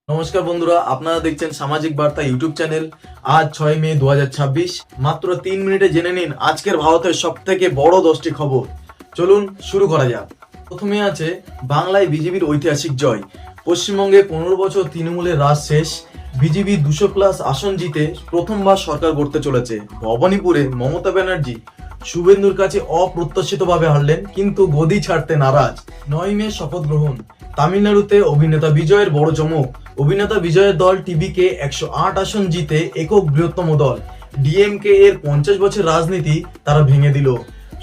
নমস্কার বন্ধুরা, আপনারা দেখছেন সামাজিক বার্তা ইউটিউব চ্যানেল। আজ 6 মে 2026। মাত্র 3 মিনিটে জেনে নিন আজকের ভারতের সব থেকে বড় 10টি খবর। চলুন শুরু করা যাক। প্রথমে আছে বাংলায় বিজেপির ঐতিহাসিক জয়। পশ্চিমবঙ্গে 15 বছর তৃণমূলের রাজ শেষ। বিজেপি 200+ আসন জিতে প্রথমবার সরকার গড়তে চলেছে। ভবানীপুরে মমতা ব্যানার্জি শুভেন্দুর কাছে অপ্রত্যাশিতভাবে হারলেন, কিন্তু গদি ছাড়তে নারাজ। 9 মে শপথ গ্রহণ। তামিলনাড়ুতে অভিনেতা বিজয়ের বড় চমক। অভিনেতা বিজয়ের দল টিভিকে 108 আসন জিতে একক বৃহত্তম দল। ডিএমকে এর 50 বছর রাজনীতি তারা ভেঙে দিল।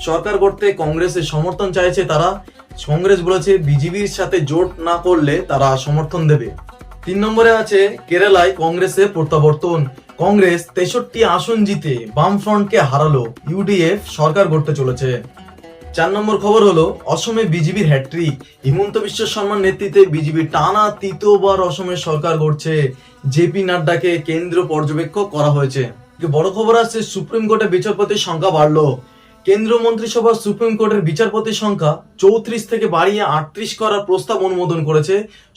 সরকার করতে কংগ্রেসের সমর্থন চাইছে তারা। কংগ্রেস বলেছে বিজেপির সাথে জোট না করলে তারা সমর্থন দেবে। 3 নম্বরে আছে কেরালায় কংগ্রেসের প্রত্যাবর্তন। কংগ্রেস 63 আসন জিতে বামফ্রন্টকে হারালো। ইউডিএফ সরকার গড়তে চলেছে। 4 নম্বর খবর হলো অসমে বিজেপির হ্যাট্রিক। হিমন্ত বিশ্ব শর্মার নেতৃত্বে বিজেপি টানা তৃতীয়বার অসমে সরকার গড়ছে। জেপি নাড্ডাকে কেন্দ্রীয় পর্যবেক্ষক করা হয়েছে। বড় খবর আছে সুপ্রিম কোর্টে বিচারপতির সংখ্যা বাড়লো। কেন্দ্রীয় মন্ত্রিসভা সুপ্রিম কোর্টের বিচারপতির সংখ্যা 34 থেকে বাড়িয়ে 38 করার প্রস্তাব অনুমোদন করেছে।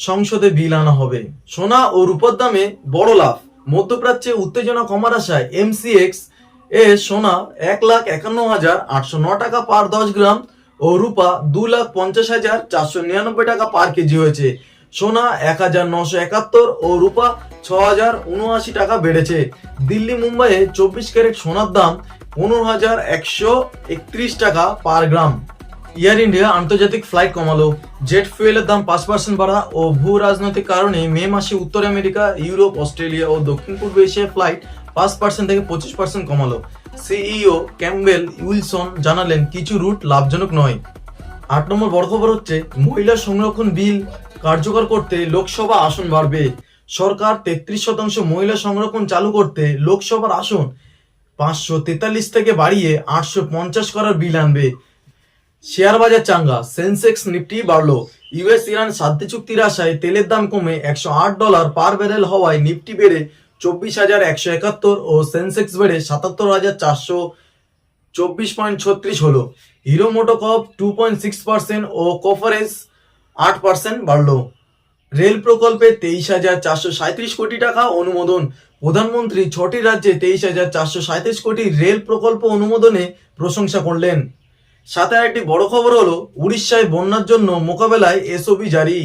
সংসদে বিল আনা হবে। সোনা ও রূপার দামে বড় লাভ। মধ্যপ্রাচ্যে উত্তেজনা কমার আশায় এমসিএক্স এ সোনা 1,51,809 টাকা পার 10 গ্রাম ও রূপা 2,50,499 টাকা পার কেজি হয়েছে। সোনা 1,971 ও রূপা 6,079 টাকা বেড়েছে। দিল্লি মুম্বাইয়ে 24 ক্যারেট সোনার দাম 15,131 টাকা পার গ্রাম। এয়ার ইন্ডিয়া আন্তর্জাতিক ফ্লাইট কমালো। জেট ফুয়েলের দাম 5% বাড়া ও ভূ রাজনৈতিক কারণে মে মাসে উত্তর আমেরিকা, ইউরোপ, অস্ট্রেলিয়া ও দক্ষিণ পূর্ব এশিয়ার ফ্লাইট 5% থেকে 25% কমালো। সিইও ক্যাম্বেল উইলসন জানালেন কিছু রুট লাভজনক নয়। 8 নম্বর বড় খবর হচ্ছে মহিলা সংরক্ষণ বিল কার্যকর করতে লোকসভা আসন বাড়বে। সরকার 33% মহিলা সংরক্ষণ চালু করতে লোকসভার আসন 543 থেকে বাড়িয়ে 850 করার বিল আনবে। শেয়ার বাজার চাঙ্গা। সেন্সেক্স নিফটি বাড়লো। ইউএস ইরান শান্তি চুক্তির আশায় তেলের দাম কমে $108 পার ব্যারেল হওয়ায় নিফটি বেড়ে 24,171 ও সেন্সেক্স বেড়ে 77,124.36 হলো। হিরো মোটোকর্প 2.6% ও কোফারেজ 8% বাড়লো। রেল প্রকল্পে 23,437 কোটি টাকা অনুমোদন। প্রধানমন্ত্রী 6টি রাজ্যে 23,437 কোটি রেল প্রকল্প অনুমোদনে প্রশংসা করলেন। সাথে আরেকটি বড় খবর হলো উড়িষ্যায় বন্যার জন্য মোকাবেলায় এসওপি জারি।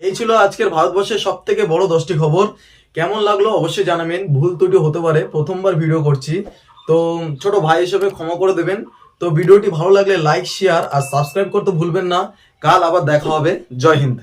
এই ছিল আজকের ভারতবর্ষের সব থেকে বড় 10টি খবর। কেমন লাগলো অবশ্যই জানাবেন। ভুল ত্রুটি হতে পারে, প্রথমবার ভিডিও করছি, তো ছোট ভাই হিসেবে ক্ষমা করে দেবেন। তো ভিডিওটি ভালো লাগলে লাইক, শেয়ার আর সাবস্ক্রাইব করতে ভুলবেন না। কাল আবার দেখা হবে। জয় হিন্দ।